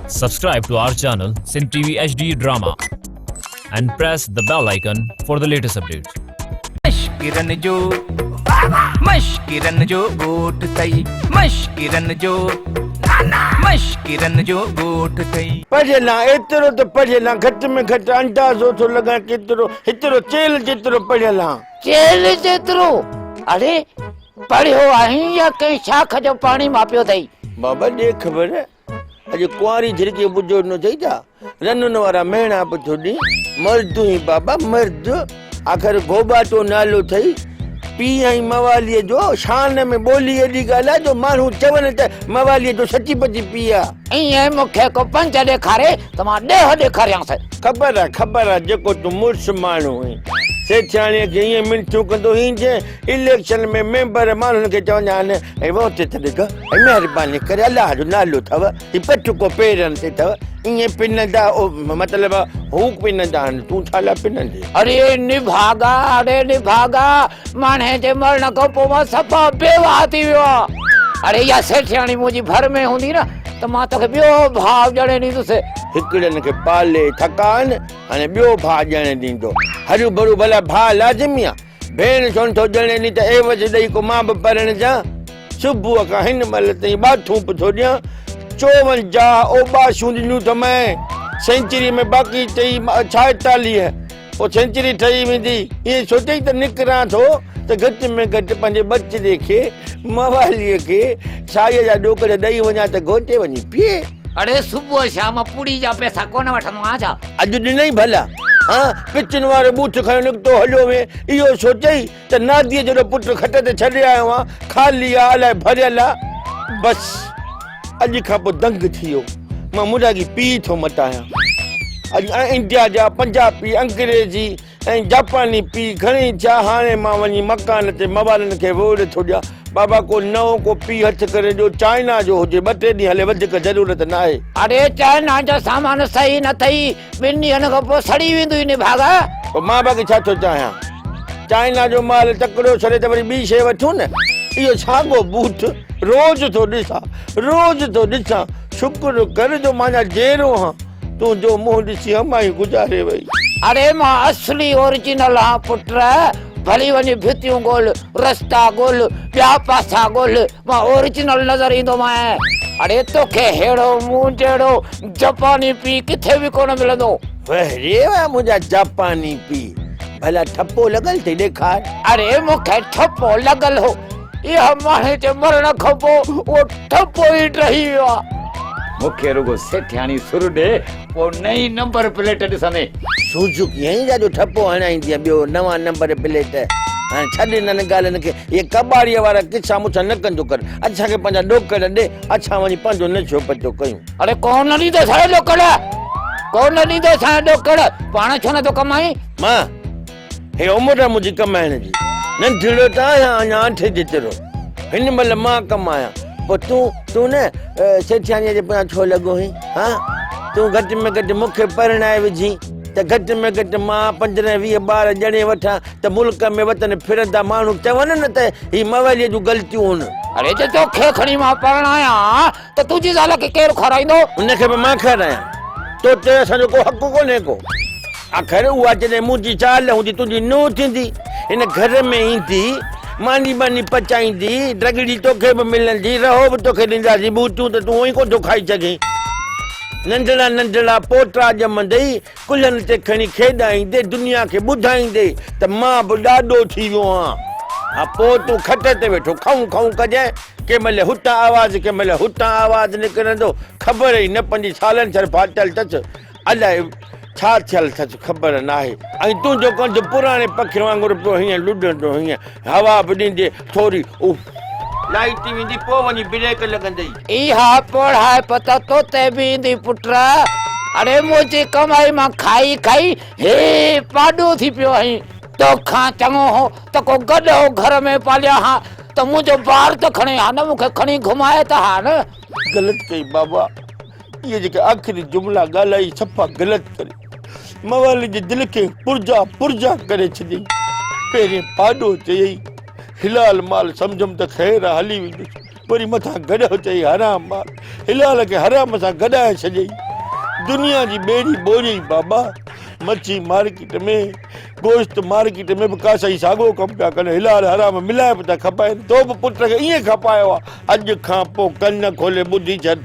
Subscribe to our channel Sin TV HD Drama and press the bell icon for the latest updates. मश्किरन जो गोट तई मश्किरन जो गोट तई पढ़ेला एतिरो त पढ़ेला घटि में घटि अंदाज़ो थो लॻाए केतिरो हेतिरो चेल जेतिरो पढ़ेला चेल जेतिरो अरे पढ़ियो आहीं या कंहिं शाख जो पाणी मापियो अथई बाबा ॾे ख़बर अॼु कुंवारी झिरके ॿुधो न अथई छा रनुनि वारा मेणा बि थो ॾे मर्द ई बाबा मर्द आख़िर गोबाटो नालो अथई पीउ ऐं मवालीअ जो शान में ॿोली एॾी ॻाल्हि आहे जो माण्हू चवनि त मवालीअ जो सची पची पीउ आहे ईअं मूंखे को पंज ॾेखारे त मां ॾह ॾेखारियांसि ख़बर आहे जेको तूं मुड़ुसु माण्हू आहीं सेठाणीअ खे ईअं मिनथूं कंदो हीअं इलेक्शन में मेंबर माण्हुनि खे चवंदा आहिनि ऐं वोट त ॾिख ऐं महिरबानी करे अलाह जो नालो अथव हीउ पटको पेरनि ते अथव ईअं पिनंदा मतिलबु हू पिनंदा आहिनि तूं छा लाइ पिनंदे अरे निभागा माणे जे मरण खां पोइ मां सफ़ा बेवाह थी वियो आहे अरे इहा सेठाणी मुंहिंजी भर में हूंदी न त मां तोखे ॿियो भाउ ॼणे ॾींदुसि हिकिड़नि खे पाले थकान हाणे ॿियो भाउ ॼणे ॾींदो हरू भरू भला भाउ लाज़मी आहे भेण छो नथो ॼणे ॾी त एवज ॾेई को मां बि पढ़णजा सुबुह खां हिन महिल ताईं बाथूं बि थो ॾियां 54 ओबाशूं ॾिनियूं त मैं सेंचुरी में बाक़ी चई 46 पोइ सेंचुरी ठही वेंदी ईअं सोचई त निकिरां थो त घटि में घटि पंहिंजे बचड़े खे मवालीअ खे साईअ जा ॾोकड़ ॾेई वञा त घोटे वञी पीए अरे सुबुह शाम पूड़ी जा पैसा कोन वठंदो आहियां छा अॼु ॾिनई भला हाँ पिचन वारो बूथ खयो निकितो हलियो में इहो सोचई त नादीअ जो पुटु खट ते छॾे आयो आहे ख़ाली आहे अलाए भरियल आहे बसि अॼु खां पोइ दंग थी वियो मां मुंहिंजा पीउ थो मटायां अॼु इंडिया जा पंजाबी अंग्रेजी ऐं जापानी पीउ घणेई छा हाणे मां वञी मकान ते मवालनि खे वोड़ थो ॾियां बाबा को नओं को पीउ हथ करे ॾियो चाइना जो हुजे 2-3 ॾींहं हले वधीक ज़रूरत न आहे अरे चाइना जो सामान सही न अथई 2 ॾींहंनि खां पोइ सड़ी वेंदुई निभागा पोइ मां बाक़ी छा थो चाहियां चाइना जो माल तकिड़ो छॾे त वरी ॿी शइ वठूं न इहो छागो बूथ रोज़ थो ॾिसां शुक्र कर जो मां जहिड़ो हां तूं जो मुंहुं ॾिसी अमाई गुज़ारे वई अरे मां असली ओरिजिनल आं पुट भली वञी भितियूं ॻोल्ह रस्ता ॻोल्ह ॿिया पासा ॻोल्ह मां ओरिजिनल नज़र ईंदो मां अरे तोखे हेड़ो मुंहुं जहिड़ो जापानी पीउ किथे बि कोन मिलंदो रे मुंहिंजा जापानी पीउ भला ठपो लॻल थी ॾेखार अरे मूंखे ठपो लॻल हो इहा माणे जे मरण खां पोइ उहो ठपो ई रही वियो आहे मूंखे रुगो सेठाणी सुर ॾे पोइ नई नंबर प्लेट ॾिसंदे सुजुकी ऐं ॾाढो ठपो हणाईंदी आहे ॿियो नवां नंबर प्लेट हाणे छॾ हिननि ॻाल्हियुनि खे इहे कबाड़ीअ वारा किसा मुछा न कंदो कर असांखे पंहिंजा ॾोकड़ ॾे असां वञी पंहिंजो नशो पचो कयूं अरे कोन ॾींदो सां ॾोकड़ पाण छो नथो कमाई मां हे उमिरि मुंहिंजी कमाइण जी नंढिड़ो त आहियां अञा 8 जेतिरो हिन महिल मां कमायां पोइ तूं न सेठाणीअ जे पुठियां छो लॻो हुई हा तूं घटि में घटि मूंखे परणाए विझी त घटि में घटि मां 15-20 ॿार ॼणे वठां त मुल्क में वतन फिरंदा माण्हू चवनि न त ही मवालीअ जूं ग़लतियूं आहिनि अरे जे तोखे खणी मां परणायां त तुंहिंजी ज़ाल खे केरु खाराईंदो उनखे बि मां खारायां तो ते असांजो को हक़ कोन्हे को आख़िर उहा जॾहिं मुंहिंजी ज़ाल हूंदी तुंहिंजी नूंहुं थींदी हिन घर में ईंदी मानी पचाईंदी ड्रगड़ी तोखे बि मिलंदी रहो बि तोखे ॾींदासीं बूटियूं त तूं उहो ई कोन थो खाई सघीं नंढड़ा पोटा ॼमंदई कुल्हनि ते खणी खेॾाईंदे दुनिया खे ॿुधाईंदे त मां बि ॾाढो थी वियो आहियां पोइ तूं खट ते वेठो खाऊं कजांइ कंहिं महिल हुतां आवाज़ निकिरंदो ख़बर ई न 5 सालनि छा फाटल अथसि अलाए छा थियल अथसि ख़बर न आहे ऐं तुंहिंजो कंधु पुराणे पखियुनि वांगुरु पियो हीअं लुॾंदो हीअं हवा बि ॾींदे थोरी लाइट वेंदी पोइ वञी ब्रेक लॻंदई इहा पढ़ाई पता तो ते बि ईंदी पुट अरे मुंहिंजी कमाई मां खाई हे पाॾो थी पियो आहीं तोखां चङो हो त को गॾु हो घर में पालिया हा त मुंहिंजो ॿार त खणे हा न मूंखे खणी घुमाए त हा न ग़लति कई बाबा इहे जेके आख़िरी जुमिला ॻाल्हाई सफ़ा ग़लति करे मवाली जे दिलि खे पुरजा करे छॾी पहिरें पाॾो चयई हिलाल माल सम्झमि त ख़ैर हली वेंदुसि वरी मथां गॾो चई हराम मार हिलाल खे हराम सां गॾाए छॾियई दुनिया जी ॿेड़ी ॿोड़ी बाबा मच्छी मार्केट में गोश्त मार्केट में बि कासाई साॻियो कमु पिया कनि हिलाल हराम मिलाए पिया खपाइनि तो बि पुट खे ईअं खपायो आहे अॼु खां पोइ कन खोले ॿुधी छॾ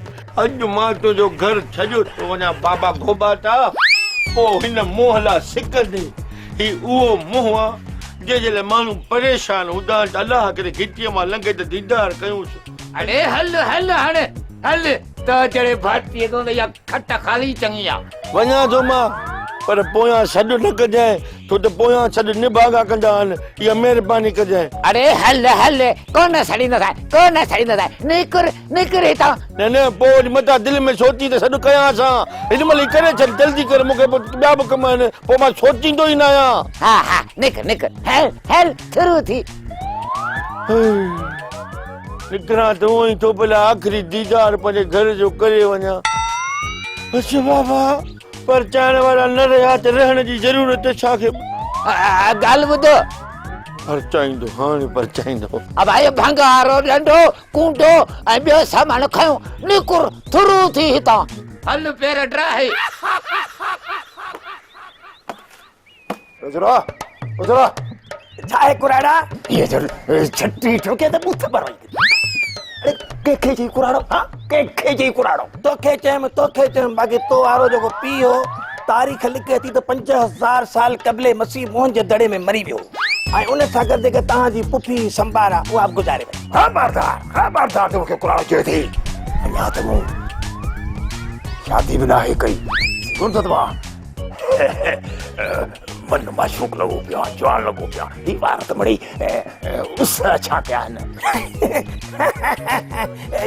अॼु मां तुंहिंजो घर छॾियो थो वञा बाबा गोबाटा पोइ हिन मोह लाइ सिक ॾे ही उहो मोह आहे जंहिं लाइ माण्हू परेशान हूंदा आहिनि अलाह करे घिटीअ मां लंघे त दीदार कयूंसि अरे हल हल हाणे हल त जहिड़े भारतीय तो या खट खाली चङी आहे वञा थो मां पर पोयां छॾ न कजांइ छो त पोयां छॾ निभागा कंदा आहिनि इहा महिरबानी कजांइ अरे हल हल कोन सड़ी निकर निकर हितां न न पोइ वरी मथां दिलि में सोची त सॾु कयां असां हिन महिल ई करे छॾ जल्दी कर मूंखे पोइ ॿिया बि कम आहिनि पोइ मां सोचींदो ई न आहियां हा निकर हल हल थरू थी निकिरां त उहो ई थो भला आख़िरी दीदार पंहिंजे घर जो करे वञा अच्छा बाबा पर चाइण वारा न रहिया त रहण जी ज़रूरत छा खे ॻाल्हि ॿुधो पर चाहींदो हाणे पर चाहींदो अब आयो भंगारो डंडो कूंडो ऐं ॿियो सामान खयो निकुर थुरू थी हितां हल पेर ड्राहे उजरा उजरा छाए कुराड़ा ये जो छट्टी ठोके त मुथ पर वई अरे के जी कुराड़ो हां के जी कुराड़ो तोखे चयम बाकी तो वारो जो पी हो तारीख लिखे थी तो 5000 साल कबले मसीह मोहन जे दड़े में मरी वियो आई उन सां गॾु जेके तव्हां जी पुफी संभारा उहा गुज़ारे वई हां बारदार तो के कुराड़ो चए थी अञा त मूं शादी भी ना है कई सुन तो तवा मन माशूक लगो पिया जवान लगो पिया दीवार त बड़ी उस छा कया न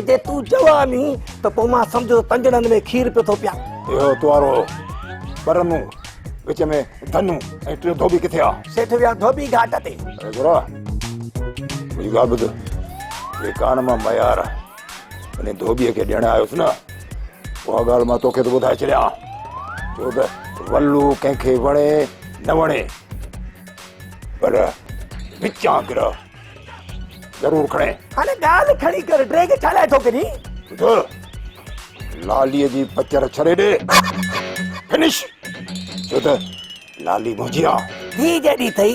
जे तू जवानी त पो मां समझो पंजड़न में खीर पे थो पिया यो तवारो परनु विच में धनु ए टे धोबी किथे आ सेठ विया धोबी घाट ते गुरा मुझी गा बुध ये कान मां मयार ने धोबी के ॾियण आयोस न वो गाल मां तोखे तो बुधाए छड़या छो त वल्लू कंहिंखे वणे न वणे पर विचां ग्रह जरूर खणे हाणे ॻाल्हि खणी कर ड्रेग चालाए थो करी लालीअ जी पचर छड़े ॾे फिनिश छो त लाली मुंहिंजी आहे धी जॾी थई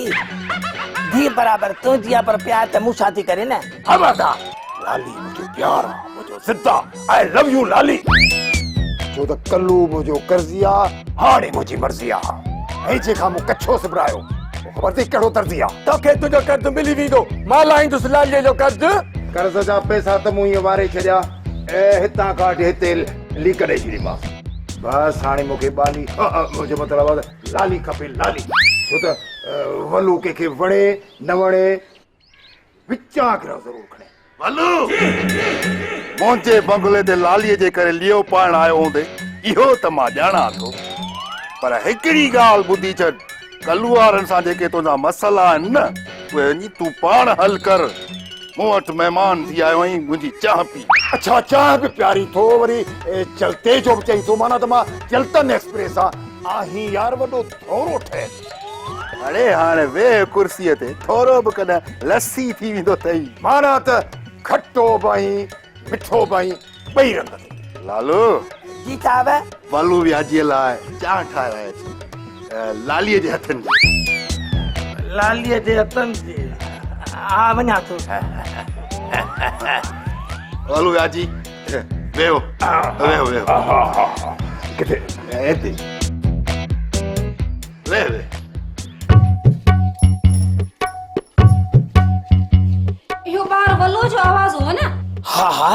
धी बराबर तुंहिंजी आहे पर प्यार त मूं सां थी करे न खबरदार लाली मुंहिंजो प्यार आहे मुंहिंजो सिद्धा आई लव यू लाली छो त कल्लू मुंहिंजो कर्ज़ी आहे हाणे मुंहिंजी मर्ज़ी आहे ऐं जेका मूं कच्छो सिबरायो ख़बर थी कहिड़ो दर्दी आहे तोखे तुंहिंजो कर्ज़ मिली वेंदो मां लाहींदुसि लालीअ जो कर्ज़ जा पैसा त मूं ईअं वारे छॾिया ऐं हितां खां हिते लीक ॾेई छॾीमांसि बसि हाणे मूंखे बाली मुंहिंजो मतिलबु आहे लाली खपे लाली छो त वलू कंहिंखे वणे न वणे विचां ग्रह ज़रूरु खणे वलू मुंहिंजे बंगले ते लालीअ जे करे लियो पाइण आयो हूंदे इहो त मां ॼाणा थो पर हिकिड़ी ॻाल्हि ॿुधी छॾ कल्लू वारनि सां जेके तुंहिंजा मसइला आहिनि न उहे वञी तूं पाण हल कर मूं वटि महिमान थी आयो आहीं मुंहिंजी चाह पी अच्छा चाह बि प्यारी थो वरी चलते जो बि चई थो माना त मां चलतन एक्सप्रेस आहीं यार वॾो थोरो ठहे अड़े हाणे वेह कुर्सीअ ते थोरो बि कॾहिं लस्सी थी वेंदो अथई माना त खटो बई मिठो बई ॿई रंग लालू जी साहब वलू व्याजीअ लाइ चाह ठाहे लालीअ जे हथनि लालीअ जे हथनि जी हा वञा थो वलू व्याजी वेहो वेहो वेहो किथे हिते वेह वेह इहो ॿार वलो जो आवाज़ हो न हा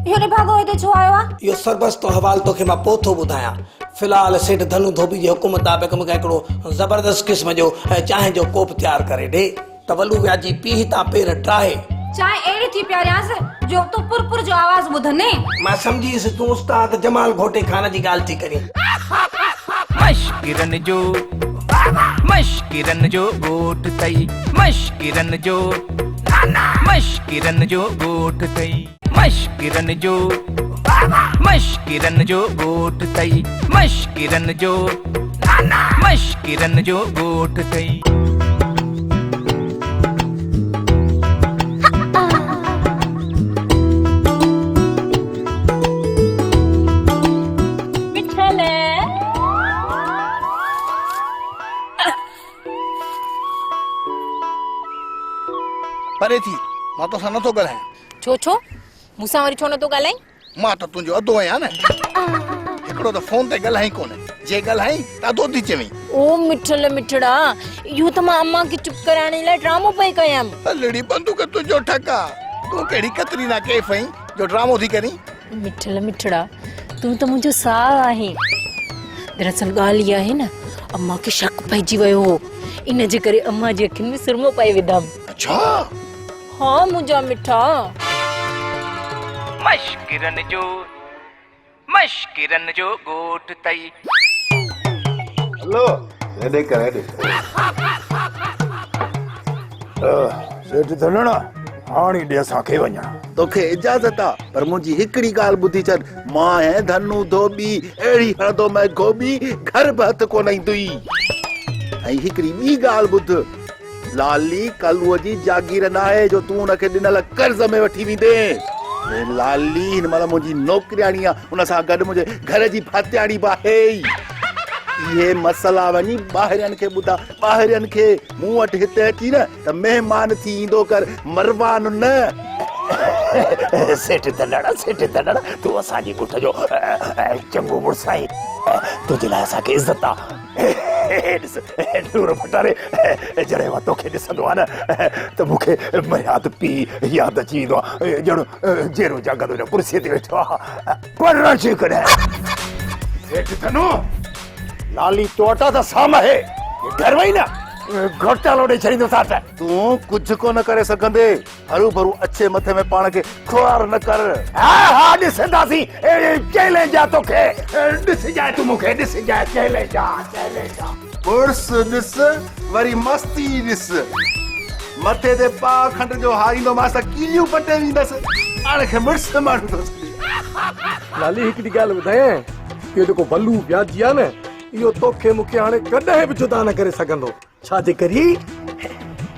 इहो निभागो हिते छो आयो आहे इहो सरबस तो हवाल तोखे मां पोइ थो ॿुधायां फिलहाल सेठ धनु धोबी जे हुकुम मुताबिक़ मूंखे हिकिड़ो ज़बरदस्त क़िस्म जो चांहि जो कोप तयारु करे ॾे त वलू व्याजी पी हितां पेर ठाहे चांहि अहिड़ी थी प्यारियांसि जो तूं पुर जो आवाज़ ॿुधने मां सम्झी वियुसि तूं उस्ताद जमाल घोटे खान जी ॻाल्हि थी करीं मश्किरन जो गोठ तई मश्किरन जो गोठ तई मश्किरन जो गोठ तई मश्किरन जो गोठ तई ले परे थी मां तोसां नथो ॻाल्हायां छो छो मूंसां वरी छो नथो ॻाल्हाई मां त तुंहिंजो अधो आहियां न हिकिड़ो त फोन ते ॻाल्हाई कोन्हे जे ॻाल्हाई त अधो थी चवीं ओ मिठल मिठड़ा इहो त मां अम्मा खे चुप कराइण लाइ ड्रामो पई कयमि हलड़ी बंदूक तुंहिंजो ठका तूं कहिड़ी कतरीना कैफ आहीं जो ड्रामो थी करीं मिठल मिठड़ा तूं त मुंहिंजो साह आहे दरअसल ॻाल्हि इहा आहे न अम्मा खे शक पइजी वियो हो इन जे करे अम्मा जी अखियुनि में सुरमो पाए विधमि अच्छा हाँ मुंहिंजा मिठा मश्किरन जो गोठ तई हेलो हेडे कर हेडे सेठ धनणा हाणी ॾे असांखे वञा तोखे इजाज़त आहे पर मुंहिंजी हिकिड़ी ॻाल्हि ॿुधी छॾ मां ऐं धनु धोबी अहिड़ी हणंदो मैं गोबी घर बि हथ कोन ईंदुई ऐं हिकिड़ी ॿी ॻाल्हि ॿुध लाली कलूअ जी जागीर न आहे जो तूं हुनखे ॾिनल कर्ज़ में वठी वेंदे लाली हिन महिल मुंहिंजी नौकिरियाणी आहे हुन सां गॾु मुंहिंजे घर जी फातियाणी बि आहे इहे मसला वञी ॿाहिरियनि खे ॿुधा ॿाहिरियनि खे मूं वटि हिते अची न त महिमान थी ईंदो कर मरवान न सेठ धनड़ा तूं असांजी ॻुठ जो चङो मुड़ुसु आहीं तुंहिंजे लाइ असांखे इज़त आहे नूर फटारे जॾहिं मां तोखे ॾिसंदो आहे न त मूंखे यादि पी यादि अची वेंदो आहे ॼण जेरो जागत हुन कुर्सीअ ते वेठो आहे पर अची कॾहिं सेठ धनु लाली टोटा त साम आहे घर वई न घोटालो ॾेई छॾींदो साथ तूं कुझु कोन करे सघंदे हरू भरू अच्छे मथे में पाण खे खुआर न कर हा ॾिसंदासीं चैलेंज आहे तोखे ॾिसजाए तूं मूंखे ॾिसजाए चैलेंज आहे पुर्स ॾिस वरी मस्ती ॾिस मथे ते पा खंड जो हारींदो मां सां कीलियूं पटे वेंदसि हाणे खे मुड़ुस माण्हू थो लाली हिकिड़ी ॻाल्हि ॿुधायां इहो जेको बल्लू व्याजी आहे न इहो तोखे मूंखे हाणे कॾहिं बि जुदा न करे सघंदो छाजे करी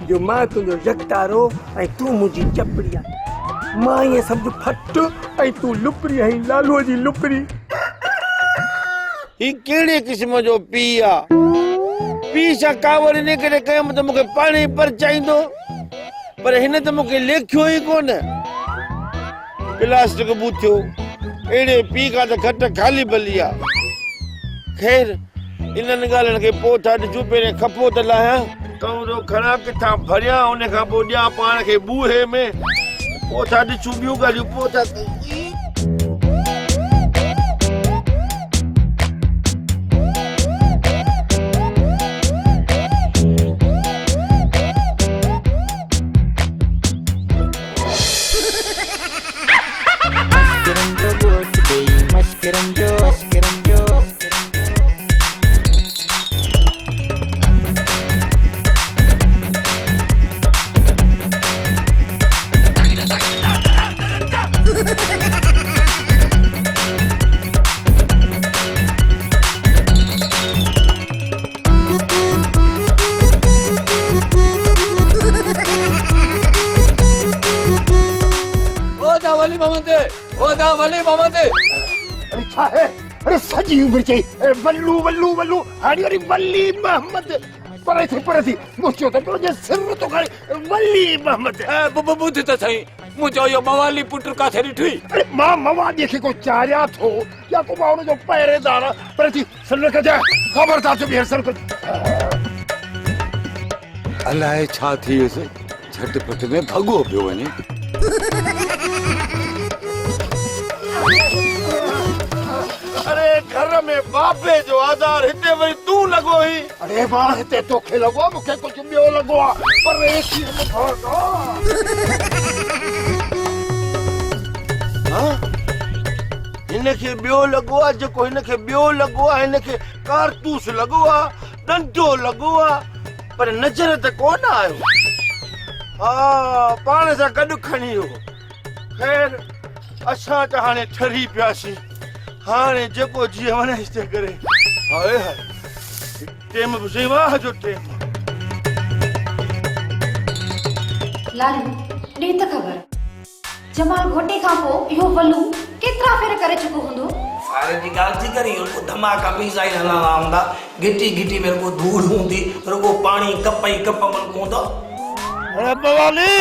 जो मां तुंहिंजो यकतारो ऐं तूं मुंहिंजी चपड़ी आहे मां ईअं सम्झ फट ऐं तूं लुपरी ऐं लालूअ जी लुपरी ही कहिड़े क़िस्म जो पी आहे पी सां कावड़ इन करे कयमि त मूंखे पाण ई परचाईंदो पर हिन त मूंखे लेखियो ई कोन प्लास्टिक बूथियो अहिड़े पी खां त घटि खाली भली आहे ख़ैर इन्हनि ॻाल्हियुनि खे पोइ था ॾिसूं पहिरें खपो त लाहियां कमरो खणा किथां भरियां उन खां पोइ ॾियां पाण खे बूहे में पोइ था ॾिसूं ॿियूं ॻाल्हियूं पोइ था अरे सजी उम्र चई बल्लू बल्लू बल्लू हाड़ी वारी वली मोहम्मद परे थी मुझो त तुंहिंजे सिर तो करे वली मोहम्मद ॿुध त सही मुंहिंजो इहो मवाली पुट काथे ॾिठी अरे मां मवाली खे को चारिया थो या को मां हुनजो पहिरेदार परे थी सिर कजाए ख़बरदार जो ॿीहर सिर अलाए छा थी वियुसि झटपट में भॻो पियो वञे अरे घर में बाबे जो आधार हिते वरी तूं लॻो ही अरे मां हिते तोखे लॻो मूंखे कुझु ॿियो लॻो आहे पर हिनखे ॿियो लॻो आहे जेको हिनखे ॿियो लॻो आहे हिनखे कारतूस लॻो आहे डंडो लॻो आहे पर नज़र त कोन आयो हा पाण सां गॾु खणी वियो ख़ैर असां त हाणे ठरी पियासीं हाणे जेको जीअं वणेसि ते करे हाय हाय टेम बि सेवा जो टेम लालू ॾे त ख़बर जमाल घोटे खां पोइ इहो बल्लू केतिरा फेर करे चुको हूंदो फायर जी गाल थी करी उनको धमाका मिसाइल हलाना हूंदा गिटी गिटी मेरे को धूड़ हूंदी रुगो पानी कप ई कप मन को हूंदो। अरे बवाली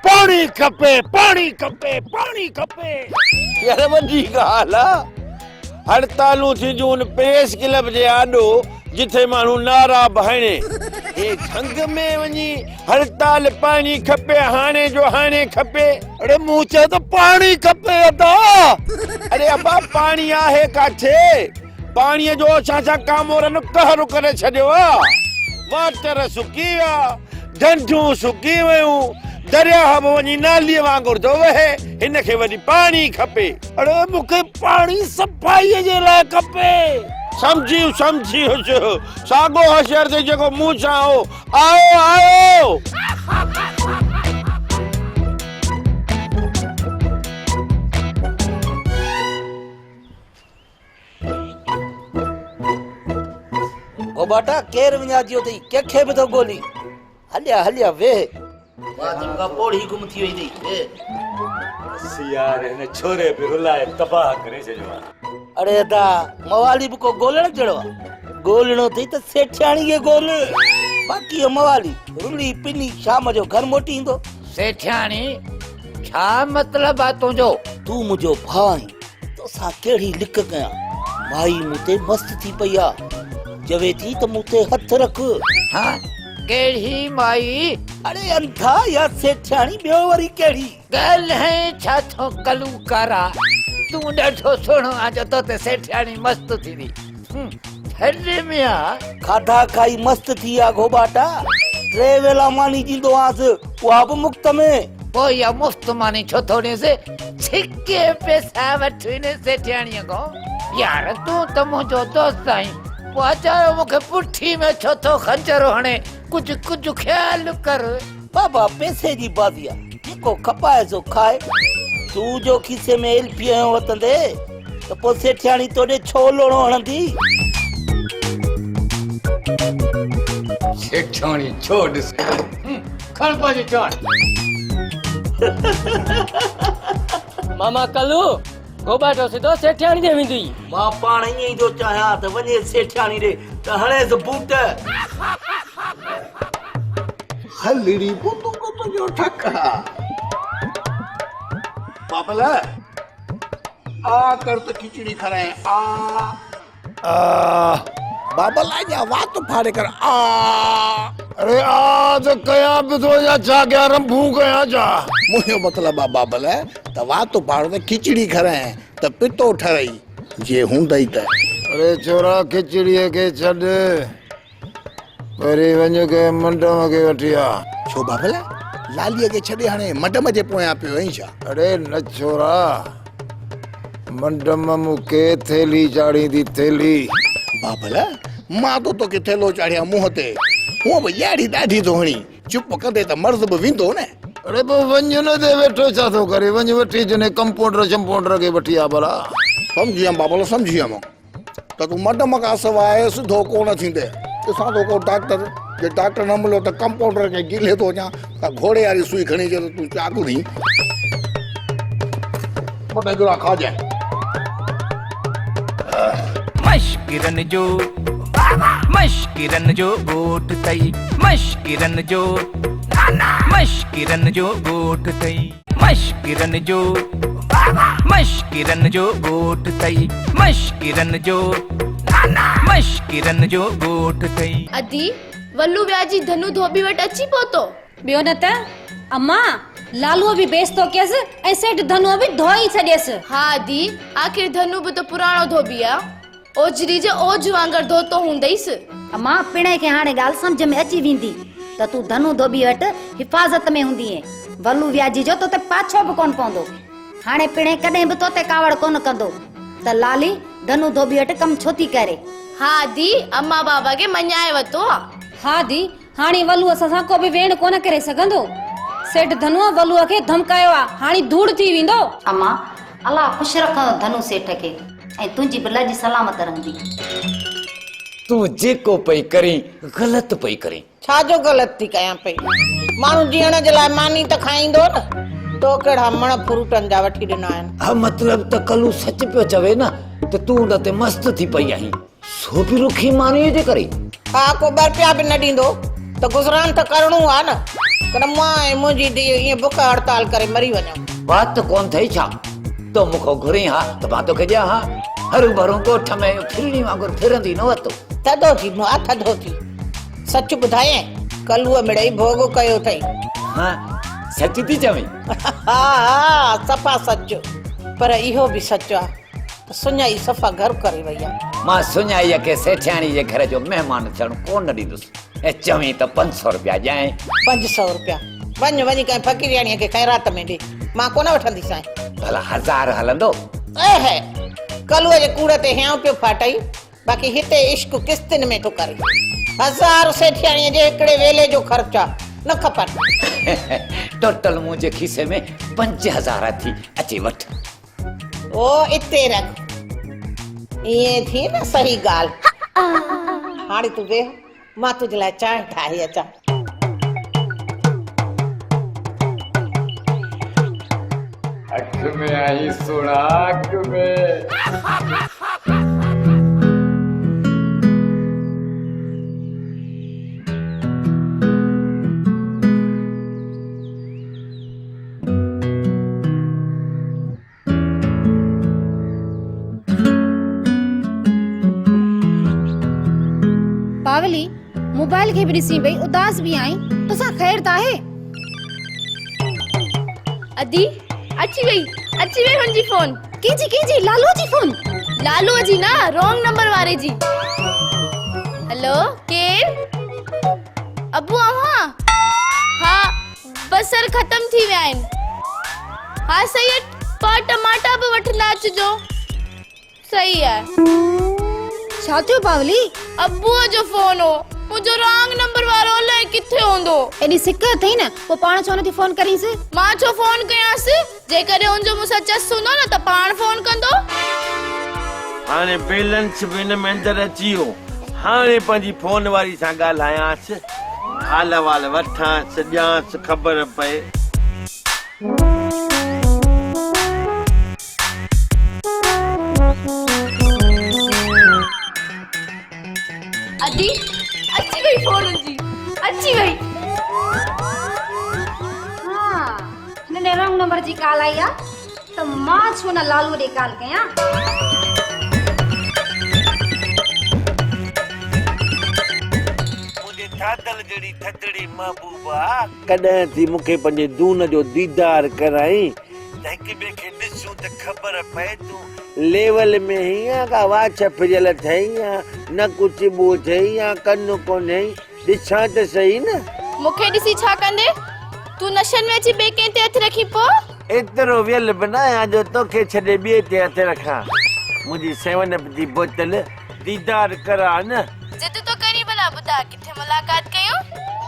पानी खपे पानी खपे पानी खपे यार वॾी ॻाल्हि आहे। हड़तालूं थींदियूं उन प्रेस क्लब जे आॾो जिथे माण्हू नारा भाणे हे झंग में वञी हड़ताल पाणी खपे हाणे जो हाणे खपे। अरे मूं चयो त पाणी खपे अदा। अरे अबा पाणी आहे काथे पाणीअ जो छा छा कामोरनि कहर करे छॾियो आहे। वाटर सुकी विया ढंढूं सुकी वियूं दरिया बि वञी नालीअ वांगुरु थो वहे हिनखे वरी पाणी खपे। अरे मूंखे पाणी सफ़ाईअ जे लाइ खपे। समझी साॻो होशियार ते जेको मूं सां हो आओ आओ। ओ बाटा केर वञा जियो अथई कंहिंखे बि थो ॻोल्ही हलिया हलिया वेह का पोड़ी गुम थी वई थी यार हिन छोरे पे रुलाए तबाह करे छॾियो। अरे दा मवाली भी को गोलण जड़ो गोलणो थी त सेठियाणी के गोल बाकी मवाली रुली पिनी शाम जो घर मोटी इंदो। सेठियाणी छा मतलब आ तुंजो तू मुजो भाई तो सा केड़ी लिक कया माई मुते मस्त थी पया जवे थी त मुते हथ रख। हां केड़ी माई? अरे अंधा या सेठियाणी बियो वरी केड़ी गल है छा थो कलू करा तू ॾाढो सुहिणो आज तो ते सेठियाणी मस्त थी दी हरे मिया खाधा खाई मस्त थी आ गोबाटा टे वेला मानी जींदो आस उहा बि मुफ्त में पोइ या मुफ्त मानी छो थोड़े से छिके पैसा वठने सेठियाणी को यार तू त मुझो दोस्त आई वाचारो मुखे पुठी में छो थो खंजर हणे कुछ कुछ ख्याल कर बाबा पैसे जी बादिया जेको खपाए सो खाए तू जो खिसे में एलपी वतंदे तो पो सेठियाणी तोड़े छो लोणो हणंदी। सेठियाणी छो ॾिस खण पंहिंजी चाण। मामा कलू गोबाटो सिधो सेठियाणी दे वेंदी। मां पाण ईअं ई थो चाहियां त वञे सेठियाणी ॾे त हणेसि बूट हलड़ी बुंदूक तुझो ठका बाबला आ कर तो खिचड़ी खराए आ बाबला जा बात फाड़े कर आ। अरे आ तो कया भी तो या जा गया रंभू कया जा मुझे मतलब बाबला त बात फाड़ ते खिचड़ी खराए त पितो ठरई जे हुंदई त। अरे छोरा खिचड़ी के छड़ वरी वञ के मंडम के वठिया। छो बाबला लालीअ के छड़े हाणे मडम जे पोयां पियो आई छा? अरे न छोरा मंडम मुके थैली चाड़ी दी थैली। बाबला मां तो के थैलो चाड़िया मुंह ते वो भी याड़ी दाढ़ी तो हणी चुप कंदे त मर्द भी विंदो न। अरे पो वञ न दे वेठो छा थो करे वञ वठी जने कंपाउंडर शंपाउंडर के वठिया भला। समझिया बाबला समझिया मां त तू मडम का सवाए सिधो कोन थींदे असां तो को डॉक्टर जे डॉक्टर न मिलो त कंपाउंडर के गिले तो जा त घोड़े वाली सुई खणी जे तू चाकू दी मोटे गुरा खा जाए। मशकिरन जो गोट तई मशकिरन जो गोट तई मशकिरन जो गोट तई मशकिरन जो गोट तई। अदी वल्लू व्याजी धनु धोबी वट अची पहुतो बियो न त अम्मा लालू भी बेस्तो केस ऐ सेठ धनु भी धोई छडेस। हाँ दी आखिर धनु भी तो पुराणो धोबी आ ओजरी जे ओज वांगर धोतो हुंदईस। अम्मा पिणे के हाणे गाल समझ में अची विंदी त तू धनु धोबी वट हिफाजत में हुंदी है वल्लू व्याजी जो तो ते पाछो भी कोन पवंदो हाणे पिणे कदे भी तो ते कावड़ कोन कंदो त लाली धनु धोबी वट कम छोती करे। हाँ दी अम्मा बाबा के मन्याए वतो। हाँ दी हाणे वल्लू असां को भी वेण कोन करे सघंदो सेठ धनु वल्लू के धमकायो आ हाणे धूड़ थी विंदो। अम्मा अल्लाह खुश रख धनु सेठ के ऐ तुंजी बिला जी सलामत रहंदी। तू जेको पई करी गलत पई करी। छा जो गलत थी कयां पई माण्हू जीअण जे लाइ मानी त खाईंदो न तो कहिड़ा मण फ्रूटनि जा वठी ॾिना आहिनि। हा मतलब त कलू सच पियो चवे न त तूं उन ते मस्त थी पई आहीं सो बि रुखी मानीअ जे करे। हा को ॿ बि न ॾींदो त गुज़रान त करणो आहे न, पर मां ऐं मुंहिंजी धीउ ईअं बुख हड़ताल करे मरी वञूं। बात त कोन थई छा तो मूंखे घुरी हा त मां तोखे ॾियां हा हरू भरू ॻोठ में फिरणी वांगुरु फिरंदी न वतो थधो थी मुआ थधो थी। सच ॿुधाए कलूअ मिड़ई भोग कयो अथई। हाँ सच थी चवीं? हा सफ़ा सच, पर इहो बि सच आहे सुञाई सफ़ा घर करे वई आहे। मां सुञाईअ खे सेठियाणी जे घर जो महिमान थियणु कोन ॾींदुसि ऐं चवीं त 500 रुपया ॾियां। 500 रुपया वञी कंहिं फ़क़ीरियाणीअ खे ख़ैरात में ॾे, मां कोन वठंदीसां। भला 1000 हलंदो? ऐ कलूअ जे कूड़ ते हियां पियो फाटई, बाक़ी हिते इश्क किस्तिन में थो करे। 1000 सेठियाणीअ जे हिकिड़े वेले जो ख़र्च आहे, न खपनि। टोटल मुंहिंजे खीसे में 5000 थी अची वठ। ओ इते रख, ईअं थी न सही ॻाल्हि। हाणे तूं वेह, मां तुंहिंजे लाइ चांहि ठाहे अचां। अख में आई सुराख में। पावली मोबाइल खे बि ॾिसी वई, उदास बि आई, तोसां ख़ैर त आहे? अदी अची वई हुनजी फोन। कीजी लालू जी फोन? लालू जी ना, रॉन्ग नंबर वारे जी। हेलो केर? अबू अव्हां? हाँ बसर खत्म थी विया आहिनि। हाँ सही है, पर टमाटा बि वठंदा अचिजो। सही है। छा थियो पावली? अबूअ जो फोन हो, मुंहिंजो रॉन्ग नंबर वारो अलाए किथे हूंदो। एॾी सिक अथई न, पोइ पाण छो नथी फोन करींसि? मां छो फोन कयांसि? जेकॾहिं हुनजो मूंसां चस हूंदो न त पाण फोन कंदो। हाणे बैलेंस बि हिन में अंदरि अची वियो। हाणे पंहिंजी फोन वारी सां ॻाल्हायांसि, हाल वाल वठांसि, ॼांसि ख़बर पए। अदी अची वई फोन जी, अची वई। हाँ हिन रंग नंबर जी कॉल आई आहे त मां छो न लालू ॾे कॉल कयां। मुंहिंजे थादल जहिड़ी थदड़ी महबूबा कॾहिं थी मूंखे पंहिंजे दून जो दीदार कराई त हिक ॿिए खे ॾिसूं त ख़बर पए तूं लेवल में हीअं का वाछ फिरियल अथई या न कुझु ॿो अथई या कनु कोन्हे, ॾिसां त सही न। मूंखे ॾिसी छा कंदे? तूं नशनि में अची ॿिए कंहिं ते हथ रखी पो? एतिरो वियल बि न आहियां जो तोखे छॾे ॿिए ते हथ रखां। मुंहिंजी 7 अप जी बोतल दीदार करा न। जिद तो करी भला ॿुधा किथे मुलाक़ात कयूं?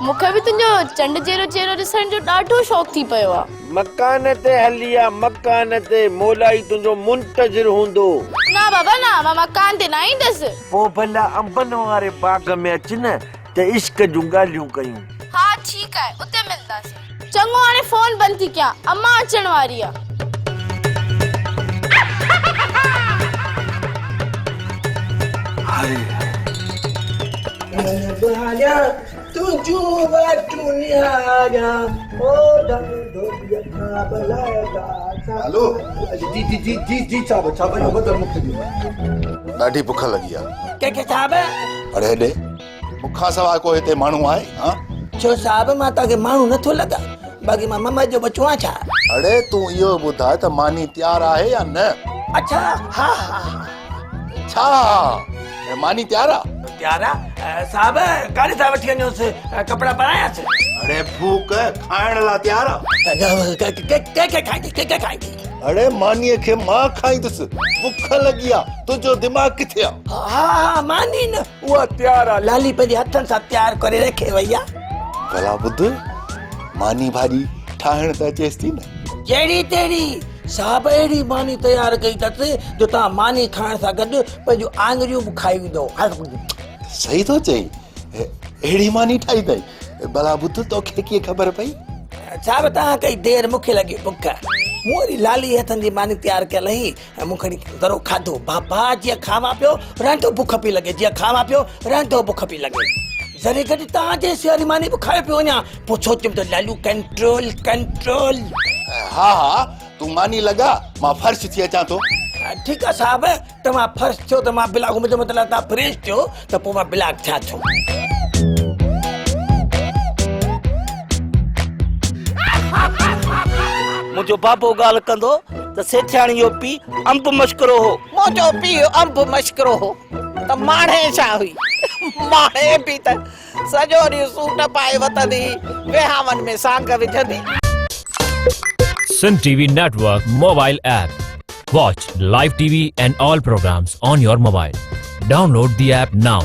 मूंखे बि तुंहिंजो चंड जहिड़ो चेहरो ॾिसण जो ॾाढो शौक़ थी पियो आहे। मकान ते हली आ, मकान ते मोलाई तुंहिंजो मुंतज़िर हूंदो। ना बाबा ना, मां मकान ते न ईंदसि। पोइ भला अंबन वारे बाग में अच न त इश्क जूं ॻाल्हियूं कयूं। हा ठीकु आहे, उते मिलंदासीं। चङो हाणे फोन बंदि थी कयां, अम्मा अचण वारी आहे। हेलो जी साहब इहो बदल मूंखे ॾियो। ॾाढी बुख लॻी आहे। के साहब? अड़े हेॾे बुखा सवाइ को हिते माण्हू आहे? हाँ छो साहब मां तव्हांखे माण्हू नथो लॻा, बाक़ी मां मम्मा जो बचो आहियां छा? अड़े तूं इहो ॿुधाए त मानी तयारु आहे या न? अच्छा हा छा मानी तयारु आहे? तयारु आहे साहब, काॾे था वठी वञोसि? कपिड़ा पारायांसि? अड़े फूक खाइण लाइ तयारु आहे? के खाईंदी? अड़े मानीअ खे मां खाईंदुसि, बुख लॻी आहे, तुंहिंजो दिमाग़ किथे आहे? हा मानी न उहा तयारु आहे, लाली पंहिंजे हथनि सां तयारु करे रखे वई आहे। भला ॿुध, मानी भाॼी ठाहिण त अचेसि थी न? जहिड़ी तहिड़ी साहब, अहिड़ी मानी तयारु कई अथसि जो तव्हां मानी खाइण सां गॾु पंहिंजूं आङुरियूं बि खाई वेंदो। सही थो चई, अहिड़ी मानी ठाही अथई। भला ॿुध, तोखे कीअं ख़बर पई? छा बता कई देर मूंखे लगी बुख मोरी लाली हथन जी मानी तैयार कयल ही मूंखे दरो खाधो बाबा जीअं खावां पियो रहंदो बुख पई लगे जीअं खावां पियो रहंदो बुख पई लगे जरे गॾु तव्हांजे सियारी मानी बि खाए पियो वञा पोइ सोचियुमि त लालू कंट्रोल कंट्रोल हाँ हाँ तू मानी लगा मां फर्श थी अचां तो ठीकु आहे साहब तव्हां फर्श थियो त मां ब्लाक मुंहिंजो मतिलबु तव्हां फ्रेश थियो त पोइ मां ब्लाक थियां थो मुंहिंजो बाबो ॻाल्हि कंदो त सेठियाणी जो पीउ अंब मश्करो हो मुंहिंजो पीउ अंब मश्करो हो त माणे छा हुई माणे बि त सॼो ॾींहुं सूट पाए वतंदी विहावन में सांग विझंदी Sun TV Network mobile app. Watch live TV and all programs on your mobile. Download the app now.